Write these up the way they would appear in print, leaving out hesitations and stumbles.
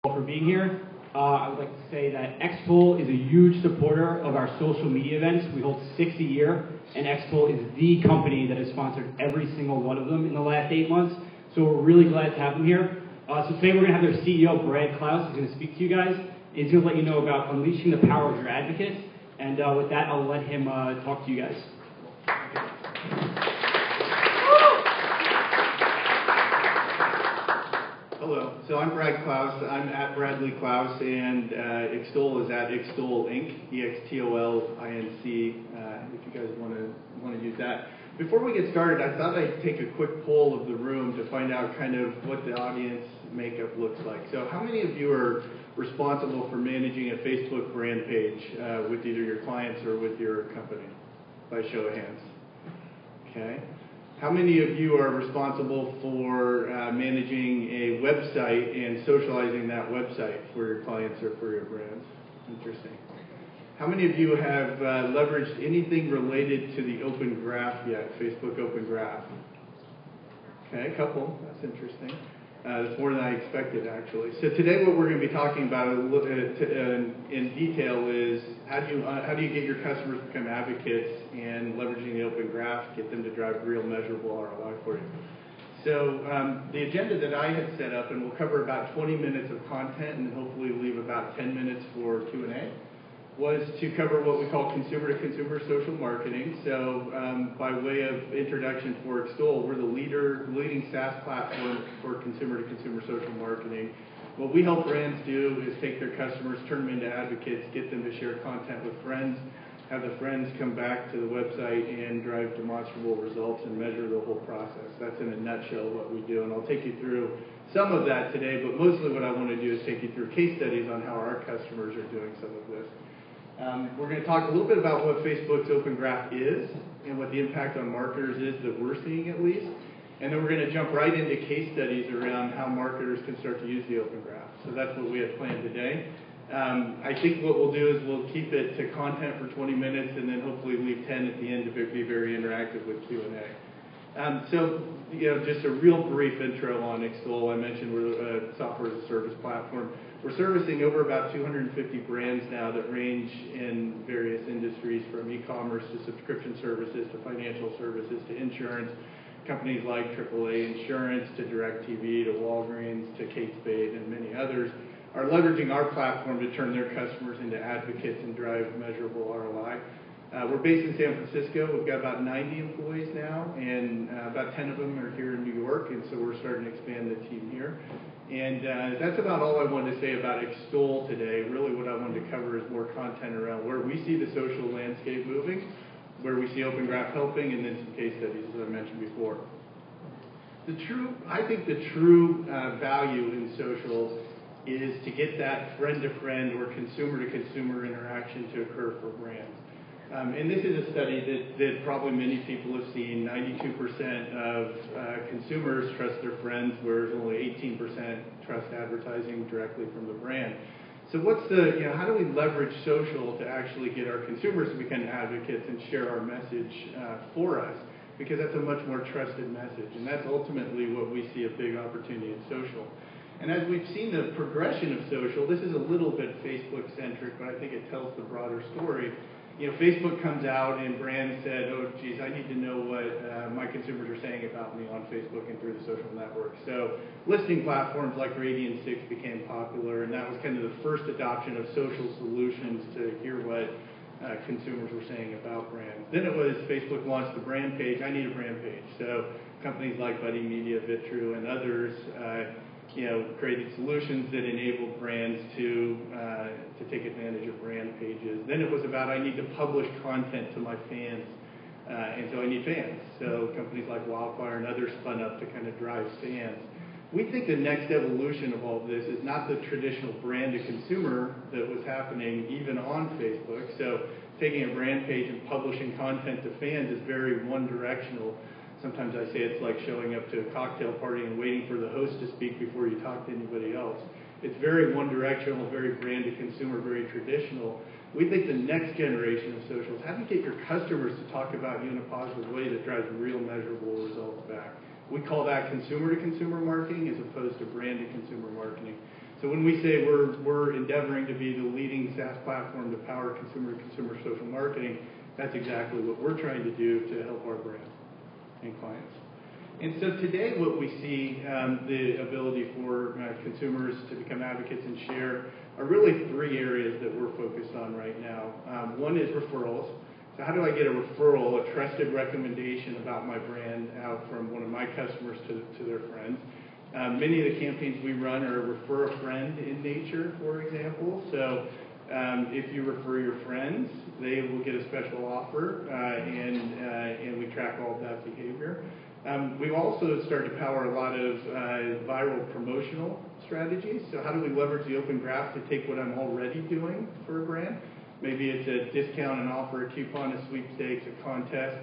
For being here. I would like to say that extole is a huge supporter of our social media events. We hold 6 a year, and extole is the company that has sponsored every single one of them in the last 8 months. So we're really glad to have them here. So today we're going to have their CEO, Brad Klaus, who's going to speak to you guys. He's going to let you know about unleashing the power of your advocates. And with that, I'll let him talk to you guys. Hello, so I'm Brad Klaus. I'm at Bradley Klaus, and extole is at extole Inc. EXTOLINC. If you guys want to use that. Before we get started, I thought I'd take a quick poll of the room to find out kind of what the audience makeup looks like. So, how many of you are responsible for managing a Facebook brand page with either your clients or with your company? By show of hands. Okay. How many of you are responsible for managing a website and socializing that website for your clients or for your brands? Interesting. How many of you have leveraged anything related to the Open Graph yet, Facebook Open Graph? Okay, a couple. That's interesting. That's more than I expected, actually. So today what we're going to be talking about in detail is how do you get your customers to become advocates and leveraging the Open Graph, get them to drive real measurable ROI for you. So the agenda that I had set up, and we'll cover about 20 minutes of content and hopefully leave about 10 minutes for Q&A, was to cover what we call consumer-to-consumer social marketing. So by way of introduction for extole, we're the leading SaaS platform for consumer-to-consumer social marketing. What we help brands do is take their customers, turn them into advocates, get them to share content with friends, have the friends come back to the website and drive demonstrable results and measure the whole process. That's in a nutshell what we do, and I'll take you through some of that today, but mostly what I want to do is take you through case studies on how our customers are doing some of this. We're going to talk a little bit about what Facebook's Open Graph is and what the impact on marketers is that we're seeing at least. And then we're going to jump right into case studies around how marketers can start to use the Open Graph. So that's what we have planned today. I think what we'll do is we'll keep it to content for 20 minutes and then hopefully leave 10 at the end to be very interactive with Q&A. So, just a real brief intro on extole. I mentioned we're a software as a service platform. We're servicing over about 250 brands now that range in various industries, from e-commerce to subscription services to financial services to insurance. Companies like AAA Insurance to DirecTV to Walgreens to Kate Spade and many others are leveraging our platform to turn their customers into advocates and drive measurable ROI. We're based in San Francisco. We've got about 90 employees now, and about 10 of them are here in New York, and so we're starting to expand the team here. And that's about all I wanted to say about extole today. Really what I wanted to cover is more content around where we see the social landscape moving, where we see Open Graph helping, and then some case studies, as I mentioned before. I think the true value in social is to get that friend-to-friend or consumer-to-consumer interaction to occur for brands. And this is a study that probably many people have seen. 92% of consumers trust their friends, whereas only 18% trust advertising directly from the brand. So how do we leverage social to actually get our consumers to become advocates and share our message for us? Because that's a much more trusted message, and that's ultimately what we see a big opportunity in social. And as we've seen the progression of social, this is a little bit Facebook-centric, but I think it tells the broader story. Facebook comes out and brands said, oh, geez, I need to know what my consumers are saying about me on Facebook and through the social network. So listing platforms like Radian6 became popular, and that was kind of the first adoption of social solutions to hear what consumers were saying about brands. Then it was Facebook launched the brand page. I need a brand page. So companies like Buddy Media, Vitru, and others created solutions that enabled brands to take advantage of brand pages. Then it was about I need to publish content to my fans, and so I need fans. So companies like Wildfire and others spun up to kind of drive fans. We think the next evolution of all of this is not the traditional brand-to-consumer that was happening even on Facebook. So taking a brand page and publishing content to fans is very one-directional. Sometimes I say it's like showing up to a cocktail party and waiting for the host to speak before you talk to anybody else. It's very one-directional, very brand-to-consumer, very traditional. We think the next generation of social is how do you get your customers to talk about you in a positive way that drives real measurable results back. We call that consumer-to-consumer marketing as opposed to brand-to-consumer marketing. So when we say we're endeavoring to be the leading SaaS platform to power consumer social marketing, that's exactly what we're trying to do to help our brand and clients. And so today what we see, the ability for consumers to become advocates and share are really three areas that we're focused on right now. One is referrals. So how do I get a referral, a trusted recommendation about my brand out from one of my customers to their friends? Many of the campaigns we run are refer a friend in nature, for example. So if you refer your friends, they will get a special offer, and we track all of that behavior. We've also started to power a lot of viral promotional strategies. So how do we leverage the Open Graph to take what I'm already doing for a brand? Maybe it's a discount, an offer, a coupon, a sweepstakes, a contest.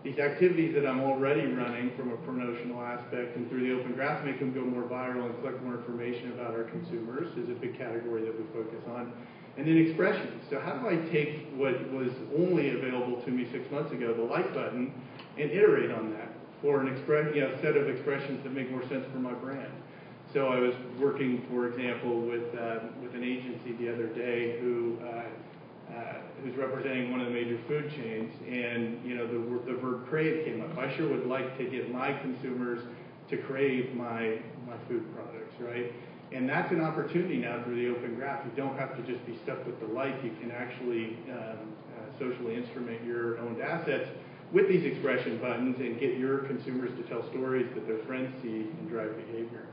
These activities that I'm already running from a promotional aspect and through the Open Graph make them go more viral and collect more information about our consumers is a big category that we focus on. And then expressions. So how do I take what was only available to me 6 months ago, the like button, and iterate on that for an set of expressions that make more sense for my brand? So I was working, for example, with an agency the other day who's representing one of the major food chains, and the verb crave came up. I sure would like to get my consumers to crave my food products, right? And that's an opportunity now through the Open Graph. You don't have to just be stuck with the like. You can actually socially instrument your owned assets with these expression buttons and get your consumers to tell stories that their friends see and drive behavior.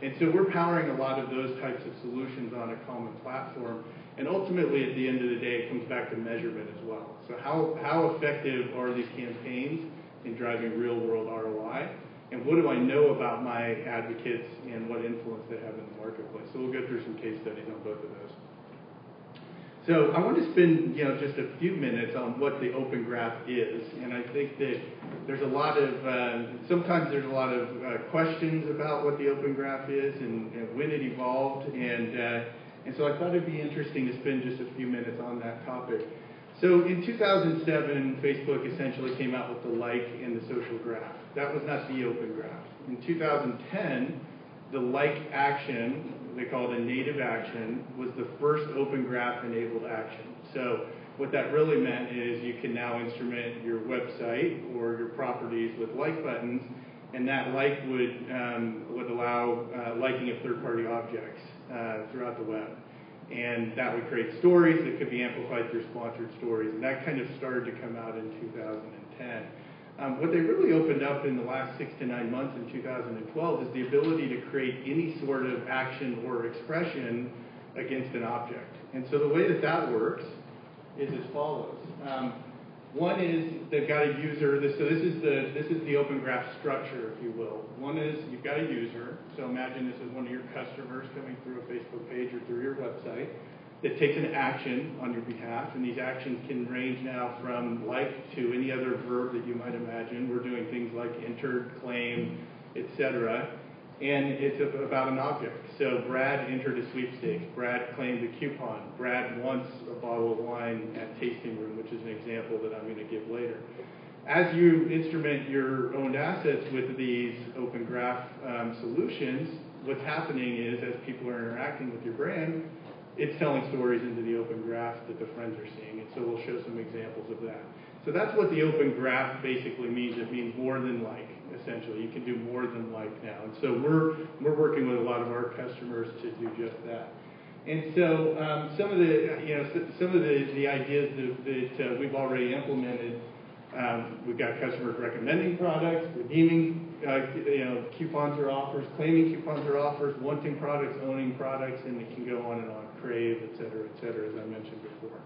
And so we're powering a lot of those types of solutions on a common platform. And ultimately, at the end of the day, it comes back to measurement as well. So how effective are these campaigns in driving real-world ROI? And what do I know about my advocates and what influence they have in the marketplace? So we'll go through some case studies on both of those. So I want to spend just a few minutes on what the Open Graph is. And I think that there's a lot of, sometimes there's a lot of questions about what the Open Graph is and when it evolved. And so I thought it'd be interesting to spend just a few minutes on that topic. So in 2007, Facebook essentially came out with the like and the social graph. That was not the Open Graph. In 2010, the like action, they call it a native action, was the first Open Graph enabled action. So what that really meant is you can now instrument your website or your properties with like buttons, and that like would allow liking of third-party objects throughout the web. And that would create stories that could be amplified through sponsored stories. And that kind of started to come out in 2010. What they really opened up in the last 6 to 9 months in 2012 is the ability to create any sort of action or expression against an object. And so the way that works is as follows. One is they've got a user. So this is the Open Graph structure, if you will. One is you've got a user. So imagine this is one of your customers coming through a Facebook page or through your website that takes an action on your behalf. And these actions can range now from like to any other verb that you might imagine. We're doing things like entered, claim, etc. And it's about an object. So Brad entered a sweepstakes. Brad claimed a coupon. Brad wants a bottle of wine at tasting room, which is an example that I'm going to give later. As you instrument your owned assets with these Open Graph solutions, what's happening is as people are interacting with your brand, it's telling stories into the Open Graph that the friends are seeing. And so we'll show some examples of that. So that's what the Open Graph basically means. It means more than like, essentially. You can do more than like now. And so we're working with a lot of our customers to do just that. And so some of the ideas that we've already implemented, we've got customers recommending products, redeeming coupons or offers, claiming coupons or offers, wanting products, owning products, and it can go on and on, crave, et cetera, as I mentioned before.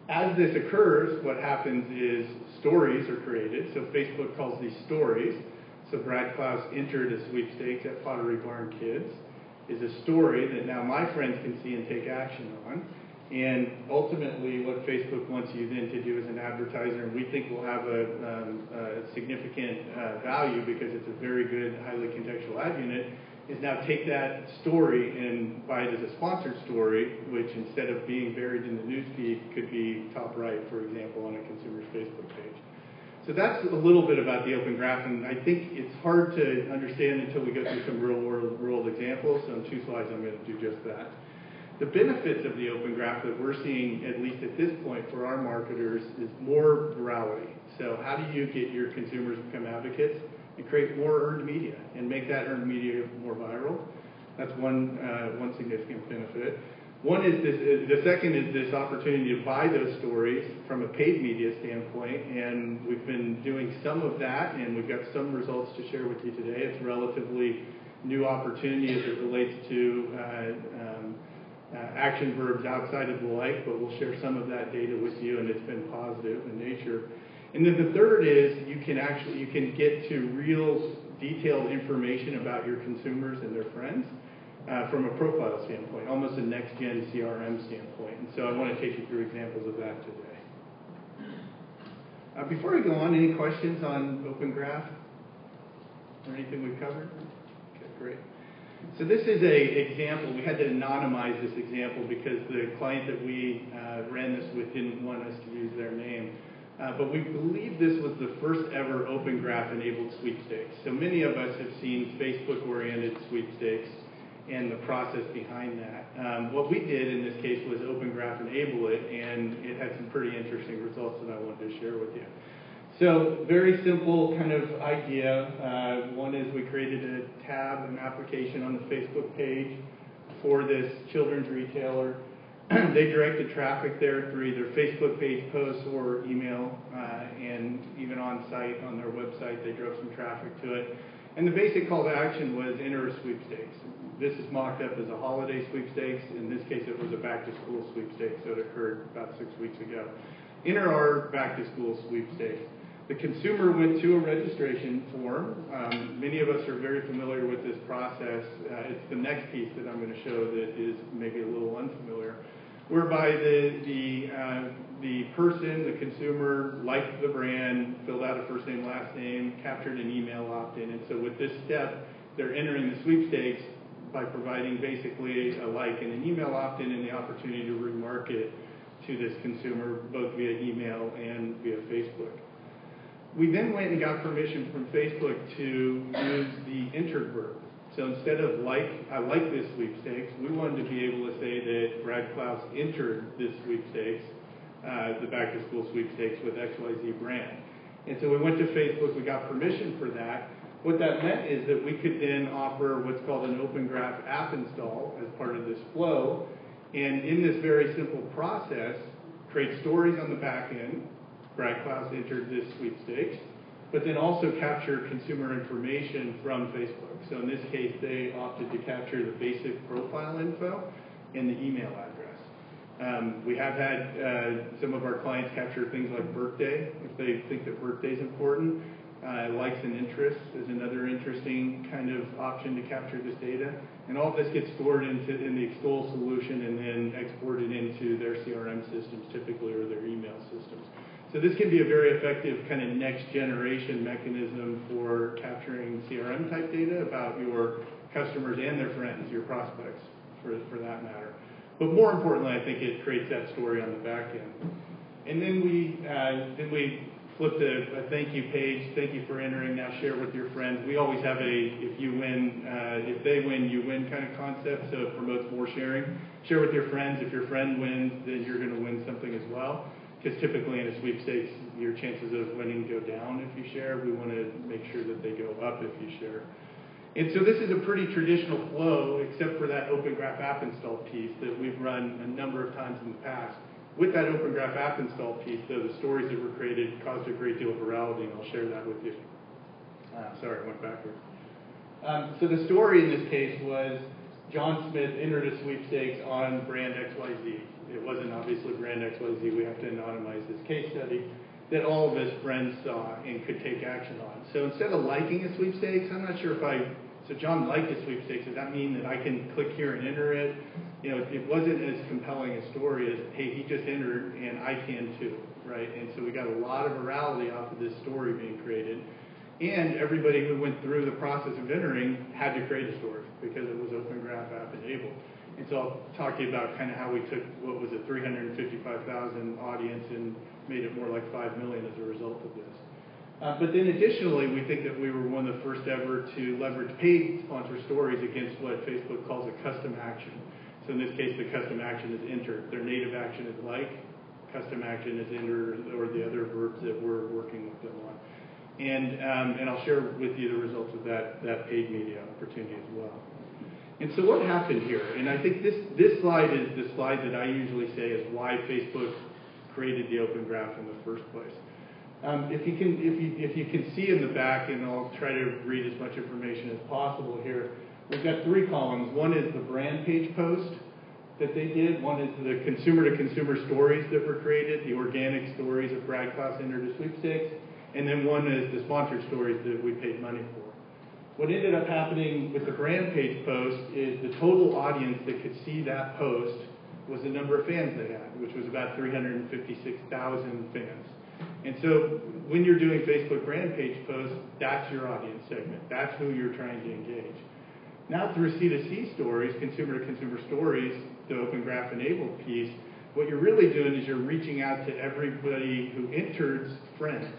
As this occurs, what happens is stories are created. So Facebook calls these stories. So Brad Klaus entered a sweepstakes at Pottery Barn Kids is a story that now my friends can see and take action on. And ultimately, what Facebook wants you then to do as an advertiser, and we think will have a significant value because it's a very good, highly contextual ad unit, is now take that story and buy it as a sponsored story, which instead of being buried in the newsfeed could be top right, for example, on a consumer's Facebook page. So that's a little bit about the Open Graph, and I think it's hard to understand until we go through some real-world examples. So in 2 slides, I'm going to do just that. The benefits of the Open Graph that we're seeing, at least at this point for our marketers, is more virality. So how do you get your consumers to become advocates and create more earned media and make that earned media more viral? That's one significant benefit. The second is this opportunity to buy those stories from a paid media standpoint, and we've been doing some of that, and we've got some results to share with you today. It's a relatively new opportunity as it relates to action verbs outside of the like, but we'll share some of that data with you, and it's been positive in nature. And then the third is you can get to real detailed information about your consumers and their friends. From a profile standpoint, almost a next-gen CRM standpoint. And so I want to take you through examples of that today. Before I go on, any questions on Open Graph or anything we've covered? Okay, great. So this is an example. We had to anonymize this example because the client that we ran this with didn't want us to use their name. But we believe this was the first ever Open Graph enabled sweepstakes. So many of us have seen Facebook-oriented sweepstakes and the process behind that. What we did in this case was Open Graph enable it, and it had some pretty interesting results that I wanted to share with you. So very simple kind of idea. One is we created a tab, an application on the Facebook page for this children's retailer. They directed traffic there through either Facebook page posts or email, and even on site on their website, they drove some traffic to it. And the basic call to action was enter a sweepstakes. This is mocked up as a holiday sweepstakes. In this case, it was a back-to-school sweepstakes, so it occurred about 6 weeks ago. Enter our back-to-school sweepstakes. The consumer went to a registration form. Many of us are very familiar with this process. It's the next piece that I'm going to show that is maybe a little unfamiliar, whereby the person, the consumer, liked the brand, filled out a first name, last name, captured an email opt-in. And so with this step, they're entering the sweepstakes by providing basically a like and an email opt-in and the opportunity to remarket to this consumer both via email and via Facebook. We then went and got permission from Facebook to use the entered verb. So instead of I like this sweepstakes, we wanted to be able to say that Brad Klaus entered this sweepstakes, the back-to-school sweepstakes with XYZ brand. And so we went to Facebook, we got permission for that. What that meant is that we could then offer what's called an Open Graph app install as part of this flow. And in this very simple process, create stories on the back end. Brad Klaus entered this sweepstakes, but then also capture consumer information from Facebook. So in this case, they opted to capture the basic profile info and the email address. We have had some of our clients capture things like birthday, if they think that birthday is important. Likes and interests is another interesting kind of option to capture this data. And all of this gets stored in the extole solution and then exported into their CRM systems typically, or their email systems. So this can be a very effective kind of next generation mechanism for capturing CRM type data about your customers and their friends, your prospects for that matter. But more importantly, I think it creates that story on the back end. And then we flipped a thank you page. Thank you for entering. Now share with your friends. We always have if you win, if they win, you win kind of concept. So it promotes more sharing. Share with your friends. If your friend wins, then you're going to win something as well. Because typically in a sweepstakes, your chances of winning go down if you share. We want to make sure that they go up if you share. And so this is a pretty traditional flow, except for that Open Graph app install piece that we've run a number of times in the past. With that Open Graph app install piece, though, the stories that were created caused a great deal of virality, and I'll share that with you. Sorry, I went backwards. So the story in this case was John Smith entered a sweepstakes on brand XYZ. It wasn't obviously brand XYZ. We have to anonymize this case study that all of his friends saw and could take action on. So instead of liking a sweepstakes, I'm not sure so John liked a sweepstakes. Does that mean that I can click here and enter it? You know, it wasn't as compelling a story as, hey, he just entered and I can too, right? And so we got a lot of virality off of this story being created. And everybody who went through the process of entering had to create a story because it was Open Graph app enabled. And so I'll talk to you about kind of how we took what was a 355,000 audience and made it more like 5 million as a result of this. But then additionally, we think that we were one of the first ever to leverage paid sponsor stories against what Facebook calls a custom action. So in this case, the custom action is entered. Their native action is like, custom action is entered, or the other verbs that we're working with them on. And I'll share with you the results of that paid media opportunity as well. And so what happened here? And I think this slide is the slide that I usually say is why Facebook created the Open Graph in the first place. If you can see in the back, and I'll try to read as much information as possible here, we've got three columns. One is the brand page post that they did. One is the consumer-to-consumer stories that were created, the organic stories of Brad Klaus entered a sweepstakes, and then one is the sponsored stories that we paid money for. What ended up happening with the brand page post is the total audience that could see that post was the number of fans they had, which was about 356,000 fans. And so when you're doing Facebook brand page posts, that's your audience segment. That's who you're trying to engage. Now through C2C stories, consumer-to-consumer stories, the Open Graph enabled piece, what you're really doing is you're reaching out to everybody who enters friends.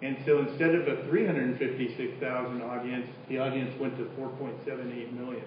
And so instead of a 356,000 audience, the audience went to 4.78 million.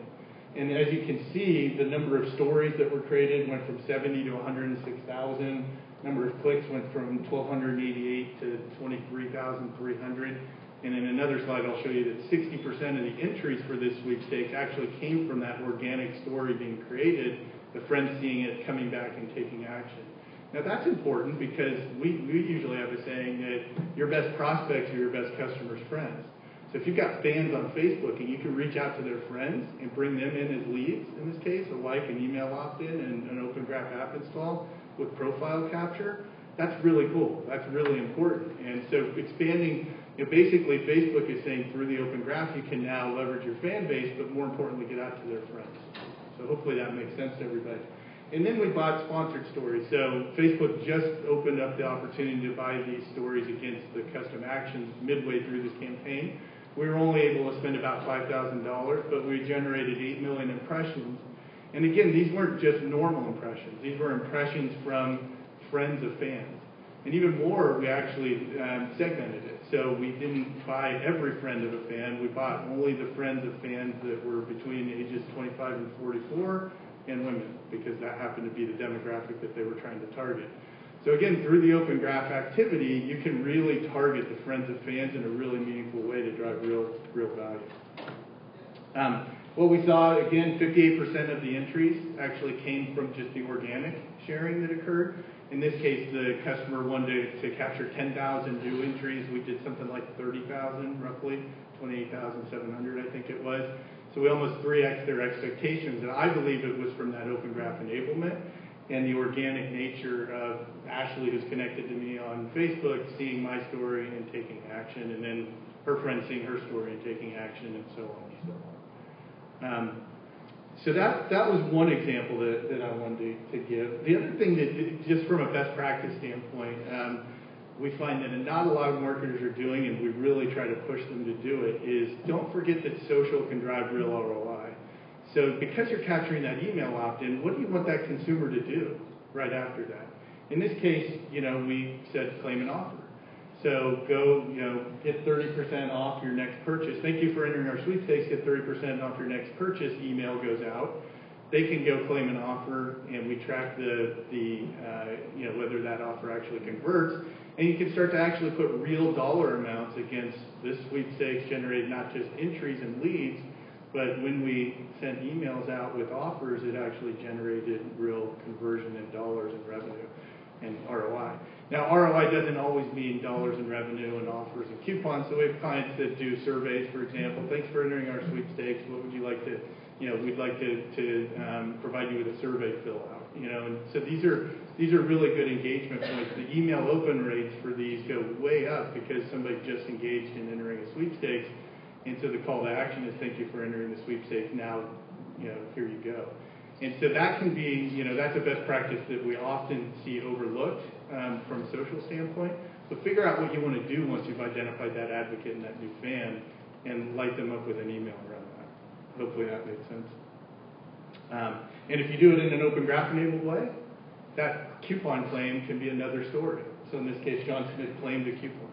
And as you can see, the number of stories that were created went from 70 to 106,000. Number of clicks went from 1,288 to 23,300. And in another slide, I'll show you that 60% of the entries for this sweepstakes actually came from that organic story being created, the friends seeing it, coming back and taking action. Now that's important because we usually have a saying that your best prospects are your best customers' friends. So if you've got fans on Facebook and you can reach out to their friends and bring them in as leads, in this case, a like, an email opt-in, and an Open Graph app install with profile capture, that's really cool. That's really important. And so expanding, basically Facebook is saying through the Open Graph you can now leverage your fan base, but more importantly get out to their friends. So hopefully that makes sense to everybody. And then we bought sponsored stories. So Facebook just opened up the opportunity to buy these stories against the custom actions midway through this campaign. We were only able to spend about $5,000, but we generated 8 million impressions. And again, these weren't just normal impressions. These were impressions from friends of fans. And even more, we actually segmented it. So we didn't buy every friend of a fan. We bought only the friends of fans that were between ages 25 and 44 and women, because that happened to be the demographic that they were trying to target. So again, through the Open Graph activity, you can really target the friends of fans in a really meaningful way to drive real value. What we saw, again, 58% of the entries actually came from just the organic sharing that occurred. In this case, the customer wanted to capture 10,000 new entries. We did something like 30,000, roughly, 28,700, I think it was. So we almost 3x their expectations, and I believe it was from that Open Graph enablement and the organic nature of Ashley, who's connected to me on Facebook, seeing my story and taking action, and then her friend seeing her story and taking action, and so on and so on. So that was one example that I wanted to give. The other thing that, just from a best practice standpoint, we find that not a lot of marketers are doing, and we really try to push them to do it, is don't forget that social can drive real ROI. So because you're capturing that email opt-in, what do you want that consumer to do right after that? In this case, we said claim an offer. So go, get 30% off your next purchase. Thank you for entering our sweepstakes. Get 30% off your next purchase. Email goes out. They can go claim an offer, and we track whether that offer actually converts. And you can start to actually put real dollar amounts against this sweepstakes, generate not just entries and leads, but when we sent emails out with offers, it actually generated real conversion in dollars and revenue and ROI. Now, ROI doesn't always mean dollars in revenue and offers and coupons. So we have clients that do surveys, for example. Thanks for entering our sweepstakes. What would you like to, we'd like to provide you with a survey fill out. And so these are really good engagement points. The email open rates for these go way up because somebody just engaged in entering a sweepstakes. And so the call to action is thank you for entering the sweepstakes. Now, here you go. And so that can be, that's a best practice that we often see overlooked from a social standpoint. But figure out what you want to do once you've identified that advocate and that new fan and light them up with an email around that. Hopefully that makes sense. And if you do it in an Open Graph enabled way, that coupon claim can be another story. So in this case, John Smith claimed a coupon.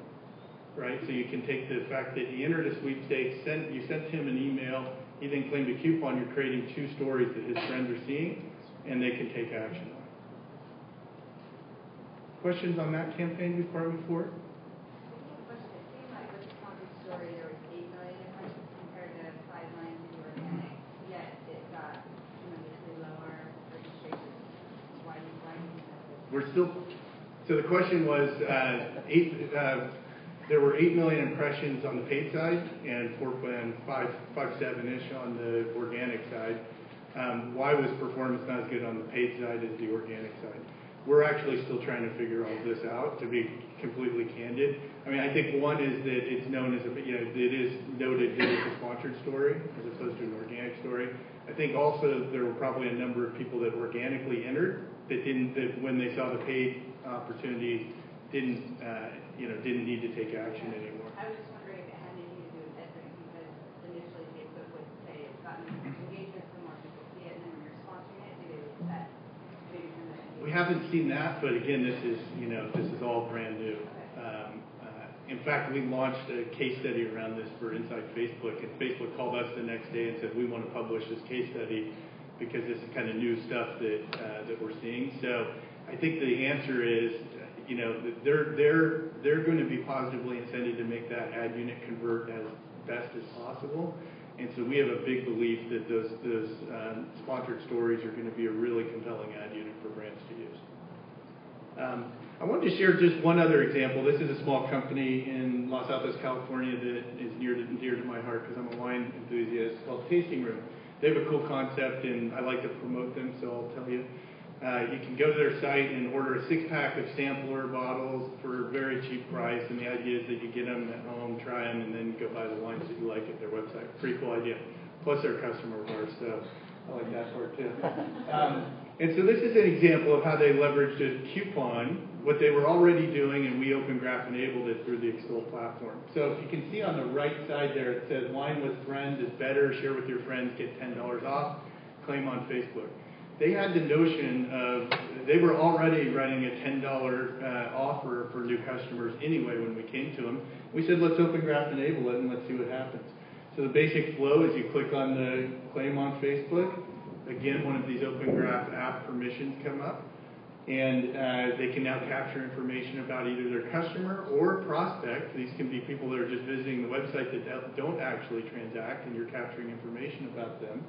right? So you can take the fact that he entered a sweepstakes, you sent him an email, he then claimed a coupon, you're creating 2 stories that his friends are seeing, and they can take action on. Questions on that campaign we've brought before? Question. It seemed like with the sponsored story there was 8 million impressions compared to 5 million in the organic, yet it got tremendously lower registration. Why do you think that? We're still, so the question was, there were 8 million impressions on the paid side and 5.7-ish on the organic side. Why was performance not as good on the paid side as the organic side? We're actually still trying to figure all this out, to be completely candid. I mean, I think one is that it's known as it is noted that it's a sponsored story as opposed to an organic story. I think also there were probably a number of people that organically entered that when they saw the paid opportunity didn't need to take action anymore. I was just wondering if it had anything to do with metrics, because initially Facebook would say it's gotten engagement, so more people see it, and then when you're sponsoring it, maybe it was that. We haven't seen that, but again, this is all brand new. In fact, we launched a case study around this for Inside Facebook, and Facebook called us the next day and said, we want to publish this case study because this is kind of new stuff that we're seeing. So I think the answer is, they're going to be positively incented to make that ad unit convert as best as possible. And so we have a big belief that those sponsored stories are going to be a really compelling ad unit for brands to use. I wanted to share just one other example. This is a small company in Los Altos, California that is near to my heart because I'm a wine enthusiast, called Tasting Room. They have a cool concept, and I like to promote them, so I'll tell you. You can go to their site and order a 6-pack of sampler bottles for a very cheap price, and the idea is that you get them at home, try them, and then go buy the wines that you like at their website. Pretty cool idea. Plus they're a customer of ours, so I like that part too. And so this is an example of how they leveraged a coupon, what they were already doing, and we Open Graph enabled it through the extole platform. So if you can see on the right side there, it says wine with friends is better, share with your friends, get $10 off, claim on Facebook. They had the notion of, they were already running a $10 offer for new customers anyway when we came to them. We said, let's Open Graph enable it and let's see what happens. So the basic flow is you click on the claim on Facebook. Again, one of these Open Graph app permissions come up, and they can now capture information about either their customer or prospect. These can be people that are just visiting the website that don't actually transact, and you're capturing information about them.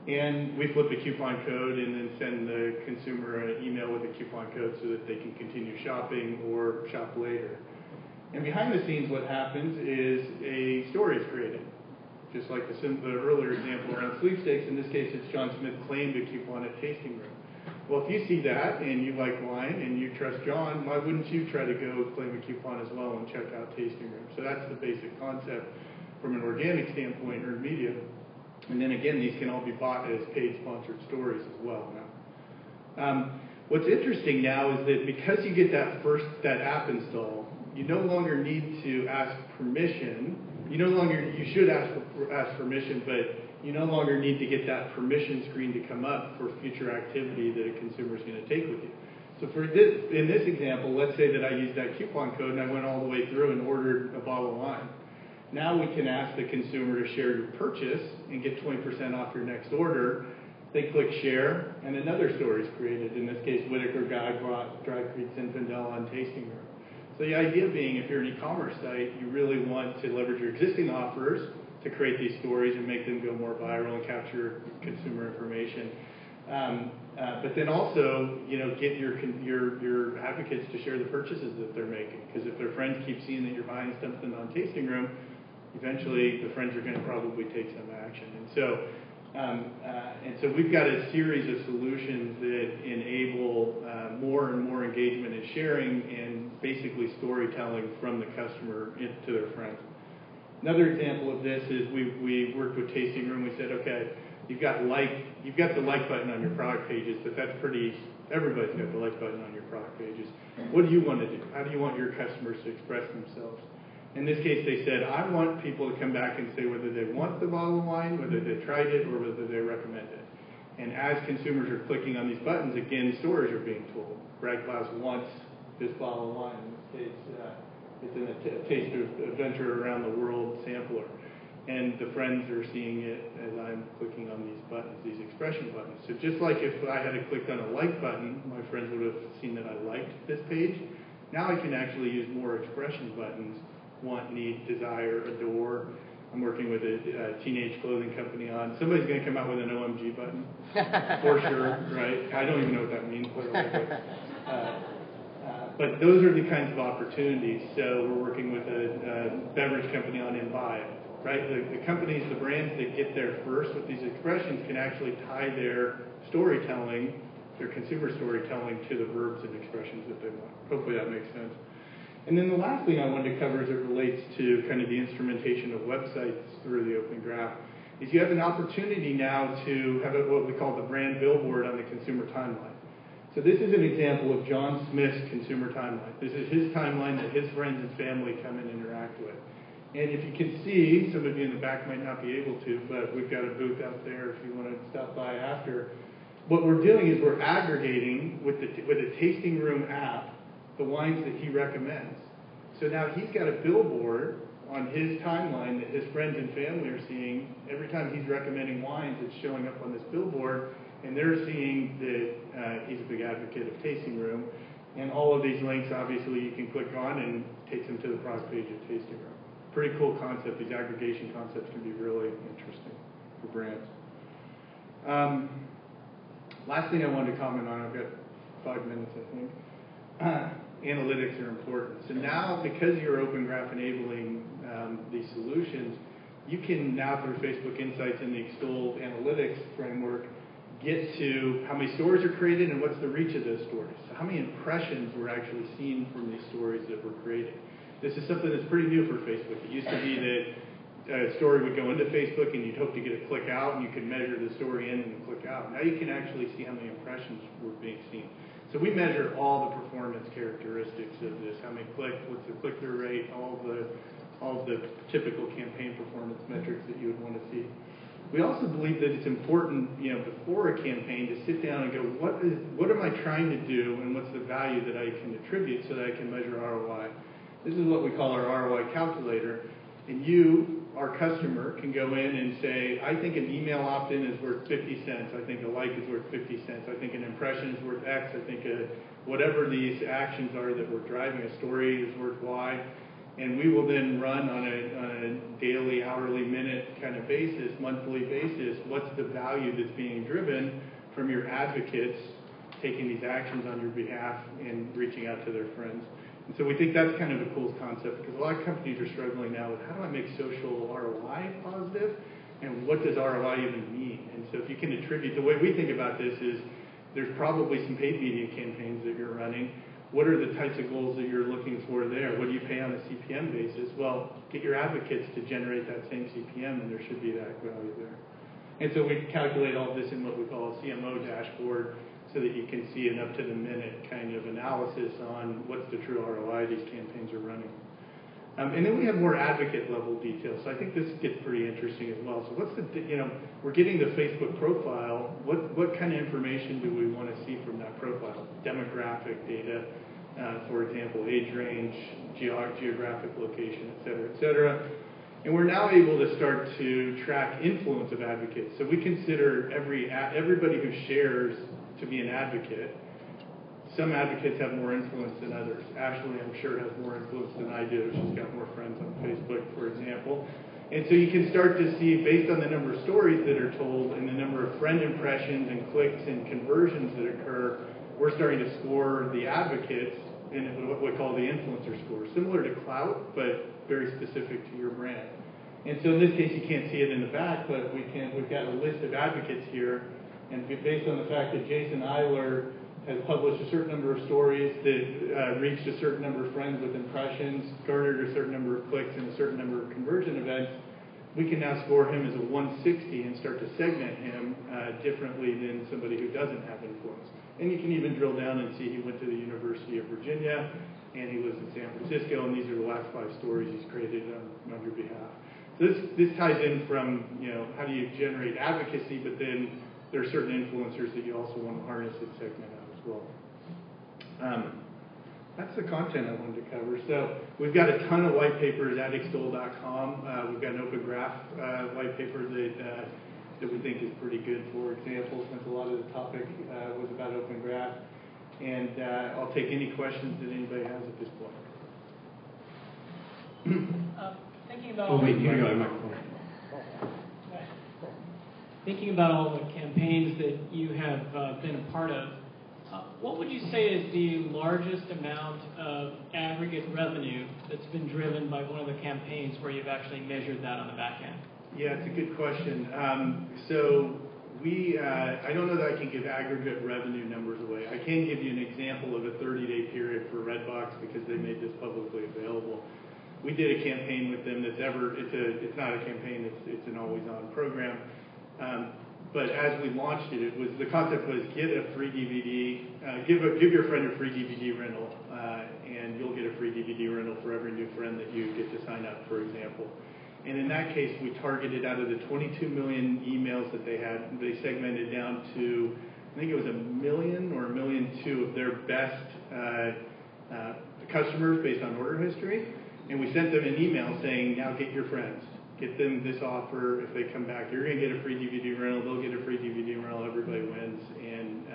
And we flip the coupon code and then send the consumer an email with a coupon code so that they can continue shopping or shop later. And behind the scenes, what happens is a story is created. Just like the earlier example around sweepstakes, in this case it's John Smith claimed a coupon at Tasting Room. Well, if you see that and you like wine and you trust John, why wouldn't you try to go claim a coupon as well and check out Tasting Room? So that's the basic concept from an organic standpoint, earned media. And then again, these can all be bought as paid sponsored stories as well now. What's interesting now is that because you get that app install, you no longer need to ask permission. You should ask permission, but you no longer need to get that permission screen to come up for future activity that a consumer is going to take with you. So in this example, let's say that I used that coupon code and I went all the way through and ordered a bottle of wine. Now we can ask the consumer to share your purchase and get 20% off your next order. They click share, and another story is created. In this case, Whitaker Guy brought Dry Creek Zinfandel on Tasting Room. So the idea being, if you're an e-commerce site, you really want to leverage your existing offers to create these stories and make them go more viral and capture consumer information. But then also, get your advocates to share the purchases that they're making. Because if their friends keep seeing that you're buying something on Tasting Room, eventually the friends are going to probably take some action. And so we've got a series of solutions that enable more and more engagement and sharing and basically storytelling from the customer to their friends. Another example of this is we worked with Tasting Room. We said, okay, you've got the like button on your product pages, but everybody's got the like button on your product pages. What do you want to do? How do you want your customers to express themselves? In this case, they said, I want people to come back and say whether they want the bottle of wine, whether they tried it, or whether they recommend it. And as consumers are clicking on these buttons, again, stories are being told. Brad Klaus wants this bottle of wine. In this case, It's a taste of adventure around the world sampler. And the friends are seeing it as I'm clicking on these buttons, these expression buttons. So just like if I had clicked on a like button, my friends would have seen that I liked this page. Now I can actually use more expression buttons: want, need, desire, adore. I'm working with a teenage clothing company on. Somebody's going to come out with an OMG button, for sure, right? I don't even know what that means, by the way. But those are the kinds of opportunities. So we're working with a beverage company on Imbibe, right? The companies, the brands that get there first with these expressions can actually tie their storytelling, their consumer storytelling, to the verbs and expressions that they want. Hopefully that makes sense. And then the last thing I wanted to cover as it relates to kind of the instrumentation of websites through the Open Graph is you have an opportunity now to have what we call the brand billboard on the consumer timeline. So this is an example of John Smith's consumer timeline. This is his timeline that his friends and family come and interact with. And if you can see, some of you in the back might not be able to, but we've got a booth out there if you want to stop by after. What we're doing is we're aggregating with a tasting room app the wines that he recommends. So now he's got a billboard on his timeline that his friends and family are seeing. Every time he's recommending wines, it's showing up on this billboard, and they're seeing that he's a big advocate of tasting room. And all of these links, obviously, you can click on and takes them to the product page of tasting room. Pretty cool concept. These aggregation concepts can be really interesting for brands. Last thing I wanted to comment on, I've got 5 minutes, I think. Analytics are important. So now, because you're Open Graph enabling these solutions, you can now, through Facebook Insights and the extole analytics framework, get to how many stories are created and what's the reach of those stories. So how many impressions were actually seen from these stories that were created. This is something that's pretty new for Facebook. It used to be that a story would go into Facebook and you'd hope to get a click out, and you could measure the story in and click out. Now you can actually see how many impressions were being seen. So we measure all the performance characteristics of this: how many clicks, what's the click-through rate, all of the typical campaign performance metrics that you would want to see. We also believe that it's important, before a campaign, to sit down and go, what am I trying to do, and what's the value that I can attribute so that I can measure ROI. This is what we call our ROI calculator. And you, our customer, can go in and say, I think an email opt-in is worth 50 cents. I think a like is worth 50 cents. I think an impression is worth X. I think whatever these actions are that we're driving, a story is worth Y. And we will then run on a daily, hourly, minute kind of basis, monthly basis, what's the value that's being driven from your advocates taking these actions on your behalf and reaching out to their friends. And so we think that's kind of a cool concept, because a lot of companies are struggling now with how do I make social ROI positive, and what does ROI even mean? And so if you can attribute, the way we think about this is there's probably some paid media campaigns that you're running. What are the types of goals that you're looking for there? What do you pay on a CPM basis? Well, get your advocates to generate that same CPM, and there should be that value there. And so we calculate all this in what we call a CMO dashboard, so that you can see an up-to-the-minute kind of analysis on what's the true ROI these campaigns are running. And then we have more advocate-level details. So I think this gets pretty interesting as well. So what's the, we're getting the Facebook profile. What kind of information do we want to see from that profile? Demographic data, for example, age range, geographic location, et cetera, et cetera. And we're now able to start to track influence of advocates. So we consider everybody who shares to be an advocate. Some advocates have more influence than others. Ashley, I'm sure, has more influence than I do. She's got more friends on Facebook, for example. And so you can start to see, based on the number of stories that are told and the number of friend impressions and clicks and conversions that occur, we're starting to score the advocates in what we call the influencer score. Similar to clout, but very specific to your brand. And so in this case, you can't see it in the back, but we've got a list of advocates here. And based on the fact that Jason Eiler has published a certain number of stories that reached a certain number of friends with impressions, garnered a certain number of clicks and a certain number of conversion events, we can now score him as a 160 and start to segment him differently than somebody who doesn't have influence. And you can even drill down and see he went to the University of Virginia and he lives in San Francisco, and these are the last 5 stories he's created on your behalf. So this ties in from, how do you generate advocacy, but then there are certain influencers that you also want to harness and segment out as well. That's the content I wanted to cover. So we've got a ton of white papers at extole.com. We've got an Open Graph white paper that we think is pretty good, for example, since a lot of the topic was about Open Graph. And I'll take any questions that anybody has at this point. Thinking about Oh, wait, here you go, microphone. Thinking about all the campaigns that you have been a part of, what would you say is the largest amount of aggregate revenue that's been driven by one of the campaigns where you've actually measured that on the back end? Yeah, it's a good question. So I don't know that I can give aggregate revenue numbers away. I can give you an example of a 30-day period for Redbox because they made this publicly available. We did a campaign with them it's not a campaign, it's an always-on program. But as we launched it, the concept was get a free DVD, give your friend a free DVD rental, and you'll get a free DVD rental for every new friend that you get to sign up, for example. And in that case, we targeted out of the 22 million emails that they had, they segmented down to, I think it was 1 million or 1.2 million of their best customers based on order history. And we sent them an email saying, now get your friends. Get them this offer. If they come back, you're going to get a free DVD rental. They'll get a free DVD rental. Everybody wins. And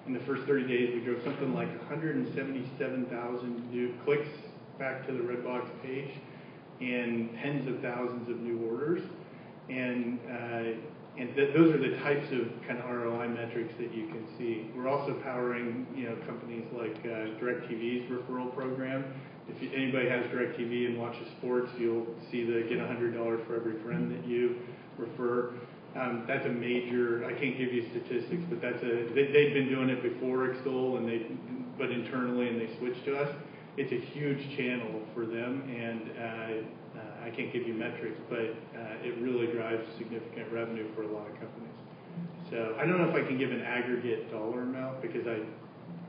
in the first 30 days, we drove something like 177,000 new clicks back to the Redbox page and tens of thousands of new orders. And those are the types of kind of ROI metrics that you can see. We're also powering companies like DirecTV's referral program. If anybody has DirecTV and watches sports, you'll see they get $100 for every friend that you refer. That's a major. I can't give you statistics, but they've been doing it before extole, but internally, and they switched to us. It's a huge channel for them, and I can't give you metrics, but it really drives significant revenue for a lot of companies. So I don't know if I can give an aggregate dollar amount because I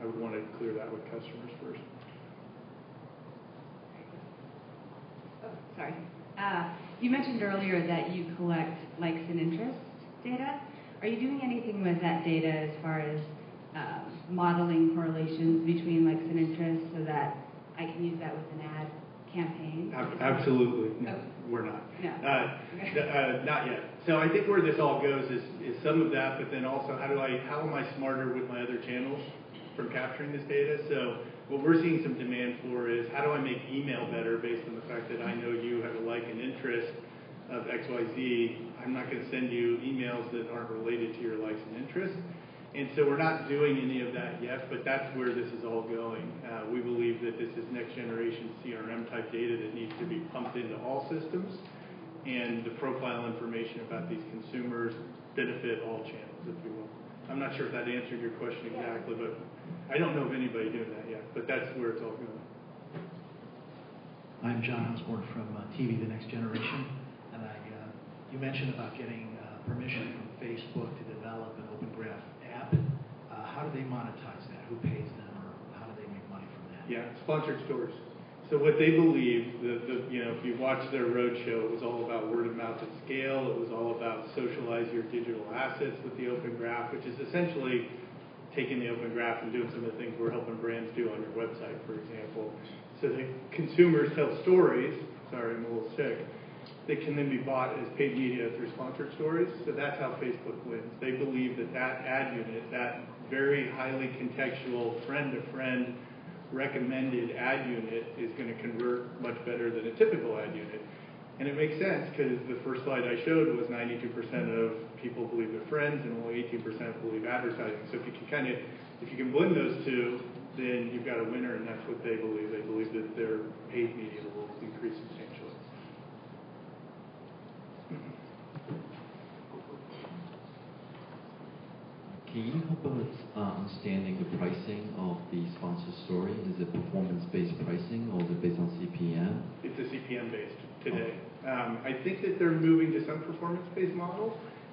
would want to clear that with customers first. Sorry. You mentioned earlier that you collect likes and interests data. Are you doing anything with that data as far as modeling correlations between likes and interests so that I can use that with an ad campaign? Absolutely. No, we're not. No. Not yet. So I think where this all goes is some of that, but then also how am I smarter with my other channels from capturing this data? So what we're seeing some demand for is how do I make email better based on the fact that I know you have a like and interest of XYZ. I'm not going to send you emails that aren't related to your likes and interests. And so we're not doing any of that yet, but that's where this is all going. We believe that this is next generation CRM type data that needs to be pumped into all systems, and the profile information about these consumers benefit all channels, if you will. I'm not sure if that answered your question exactly, but I don't know of anybody doing that yet, but that's where it's all going. I'm John Osborne from TV The Next Generation, and you mentioned about getting permission from Facebook to develop an Open Graph app. How do they monetize that? Who pays them, or how do they make money from that? Yeah, sponsored stories. So what they believe, if you watch their roadshow, it was all about word of mouth at scale. It was all about socialize your digital assets with the Open Graph, which is essentially taking the Open Graph and doing some of the things we're helping brands do on your website, for example. So the consumers tell stories. Sorry, I'm a little sick. That can then be bought as paid media through sponsored stories. So that's how Facebook wins. They believe that ad unit, that very highly contextual friend-to-friend recommended ad unit is going to convert much better than a typical ad unit. And it makes sense because the first slide I showed was 92% of people believe they're friends and only 18% believe advertising. So if you can blend those two, then you've got a winner, and that's what they believe. They believe that their paid media will increase substantially. Can you help us understanding the pricing of the sponsored story? Is it performance-based pricing or is it based on CPM? It's a CPM-based today. I think that they're moving to some performance-based models.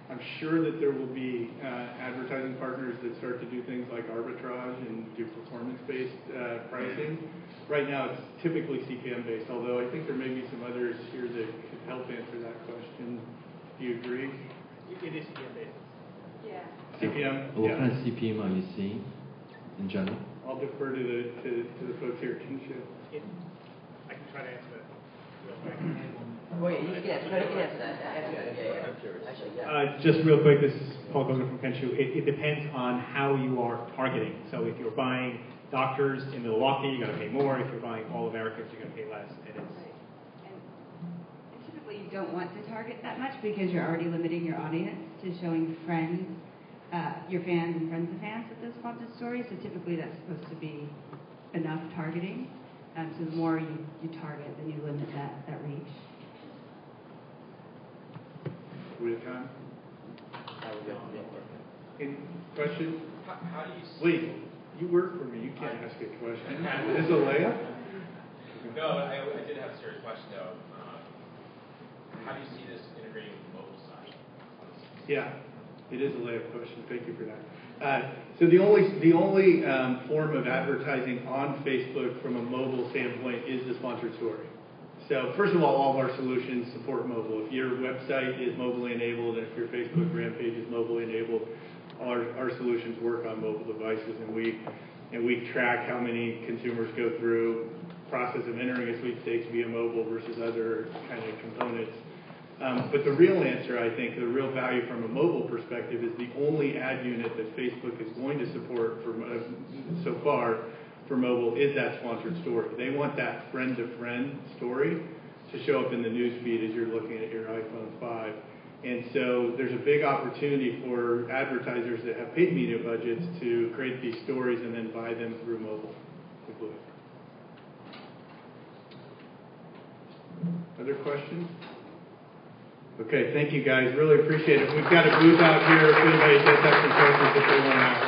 I'm sure that there will be advertising partners that start to do things like arbitrage and do performance-based pricing. Right now, it's typically CPM-based, although I think there may be some others here that could help answer that question. Do you agree? It is CPM-based. Yeah. CPM? What kind of CPM are you seeing in general? I'll defer to the folks here. Can you I can try to answer that real quick. Well, you can answer that. Actually, yeah. Just real quick, this is Paul Gogan from Kenshu. It depends on how you are targeting. So if you're buying doctors in Milwaukee, you got to pay more. If you're buying all Americans, you're going to pay less. And Typically, you don't want to target that much because you're already limiting your audience to showing friends, your fans and friends of fans with those sponsored stories. So typically, that's supposed to be enough targeting. So the more you target, then you limit that reach. We have time? Any questions? How do you see... Wait, you work for me. You can't ask a question. Is this a layup? No, I did have a serious question, though. How do you see this integrating with the mobile side? Yeah, it is a layup question. Thank you for that. So the only form of advertising on Facebook from a mobile standpoint is the sponsored story. So first of all of our solutions support mobile. If your website is mobilely enabled and if your Facebook brand page is mobilely enabled, our solutions work on mobile devices, and we track how many consumers go through process of entering a sweepstakes via mobile versus other kind of components. But the real answer, I think, the real value from a mobile perspective is the only ad unit that Facebook is going to support so far for mobile is that sponsored story. They want that friend-to-friend story to show up in the news feed as you're looking at your iPhone 5. And so there's a big opportunity for advertisers that have paid media budgets to create these stories and then buy them through mobile. Other questions? Okay, thank you guys. Really appreciate it. We've got a booth out here if anybody does have some questions that they want to ask.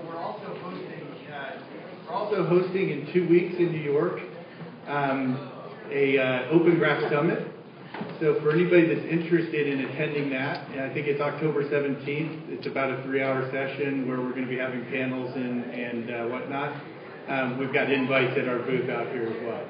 We're also hosting in 2 weeks in New York a Open Graph Summit. So for anybody that's interested in attending that, I think it's October 17th. It's about a 3-hour session where we're going to be having panels and whatnot. We've got invites at our booth out here as well.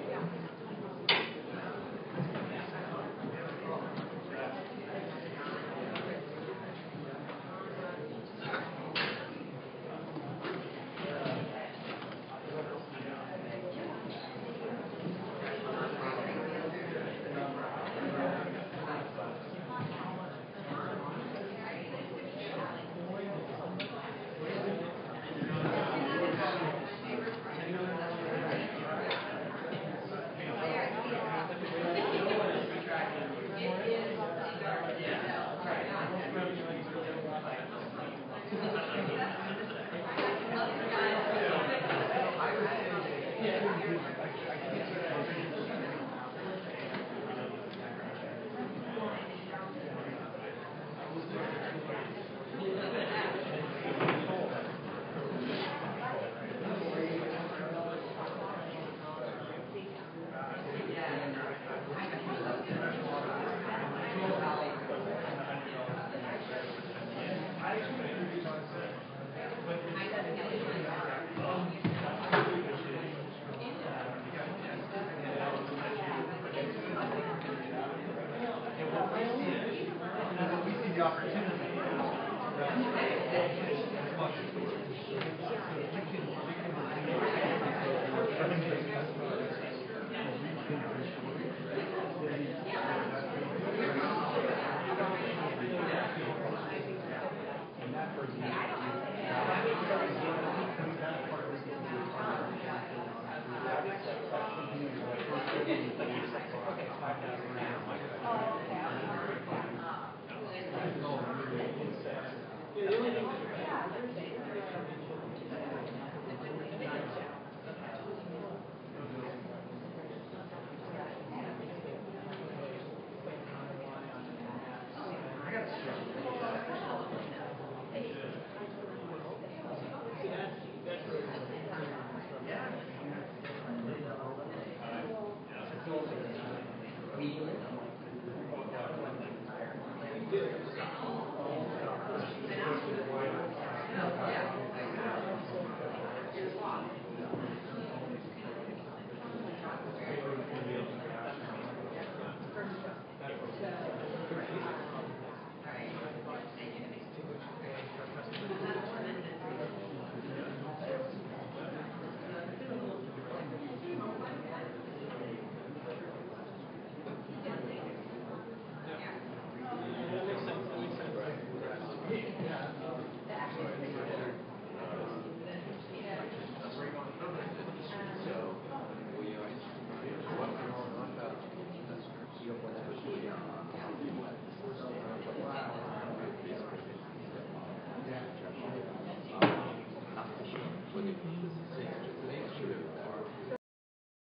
I got